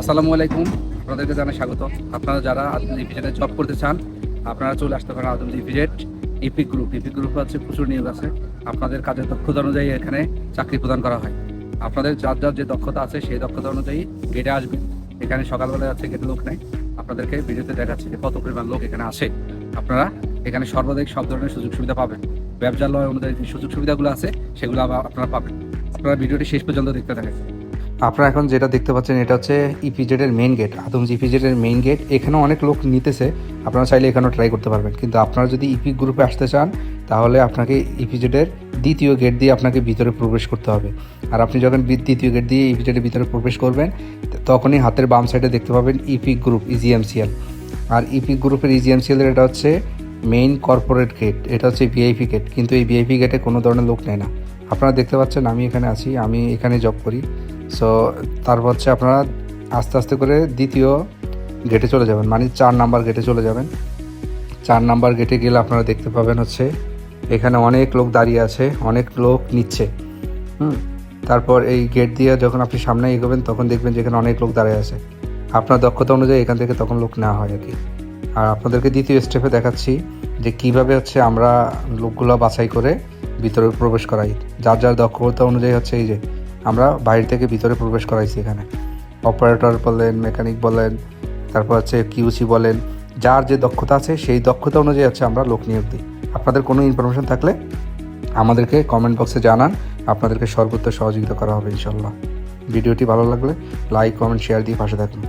আসসালামু আলাইকুম, আপনাদেরকে জানাই স্বাগত। আপনারা যারা আদম ইপিজেডে জব করতে চান, আপনারা চলে আসতে পারেন আদম ইপিজেড। ইপি গ্রুপ হচ্ছে প্রচুর নিয়োগ আছে। আপনাদের কাজের দক্ষতা অনুযায়ী এখানে চাকরি প্রদান করা হয়। আপনাদের যার যার যে দক্ষতা আছে সেই দক্ষতা অনুযায়ী গেটে আসবেন। এখানে সকালবেলায় আছে গেটে লোক নেই, আপনাদেরকে ভিডিওতে দেখাচ্ছি যে কত পরিমাণ লোক এখানে আসে। আপনারা এখানে সর্বাধিক সব ধরনের সুযোগ সুবিধা পাবেন। ব্যবসা লয় অনুযায়ী যে সুযোগ সুবিধাগুলো আছে সেগুলো আপনারা পাবেন। আপনারা ভিডিওটি শেষ পর্যন্ত দেখতে থাকেন। আপনারা এখন যেটা দেখতে পাচ্ছেন এটা হচ্ছে ইপিজেডের মেইন গেট, আদম ইপিজেডের মেইন গেট। এখানেও অনেক লোক নিতেছে, আপনারা চাইলে এখানেও ট্রাই করতে পারবেন। কিন্তু আপনারা যদি ইপি গ্রুপে আসতে চান তাহলে আপনাকে ইপিজেডের দ্বিতীয় গেট দিয়ে আপনাকে ভিতরে প্রবেশ করতে হবে। আর আপনি যখন দ্বিতীয় গেট দিয়ে ইপিজেডের ভিতরে প্রবেশ করবেন তখনই হাতের বাম সাইডে দেখতে পাবেন ইপি গ্রুপ ইজিএমসিএল। আর ইপি গ্রুপের ইজিএমসিএলের এটা হচ্ছে মেইন কর্পোরেট গেট, এটা হচ্ছে ভিআইপি গেট। কিন্তু এই ভিআইপি গেটে কোনো ধরনের লোক নেয় না। আপনারা দেখতে পাচ্ছেন আমি এখানে আছি, আমি এখানে জব করি। সো তারপর হচ্ছে আপনারা আস্তে আস্তে করে দ্বিতীয় গেটে চলে যাবেন, মানে 4 নাম্বার গেটে চলে যাবেন। 4 নাম্বার গেটে গেলে আপনারা দেখতে পাবেন হচ্ছে এখানে অনেক লোক দাঁড়িয়ে আছে, অনেক লোক নিচ্ছে। তারপর এই গেট দিয়ে যখন আপনি সামনে এগোবেন তখন দেখবেন যে এখানে অনেক লোক দাঁড়িয়ে আছে। আপনার দক্ষতা অনুযায়ী এখান থেকে তখন লোক নেওয়া হয় আর কি। আর আপনাদেরকে দ্বিতীয় স্টেপে দেখাচ্ছি যে কীভাবে হচ্ছে আমরা লোকগুলো বাছাই করে ভিতরে প্রবেশ করাই। যার যার দক্ষতা অনুযায়ী হচ্ছে এই যে আমরা বাইরে থেকে ভিতরে প্রবেশ করাইছি। এখানে অপারেটর বলেন, মেকানিক বলেন, তারপর হচ্ছে কিউসি বলেন, যার যে দক্ষতা আছে সেই দক্ষতা অনুযায়ী হচ্ছে আমরা লোক নিয়োগ দিই। আপনাদের কোনো ইনফরমেশন থাকলে আমাদেরকে কমেন্ট বক্সে জানান, আপনাদেরকে সর্বোচ্চ সহযোগিতা করা হবে ইনশাল্লাহ। ভিডিওটি ভালো লাগলে লাইক, কমেন্ট, শেয়ার দিয়ে পাশে থাকুন।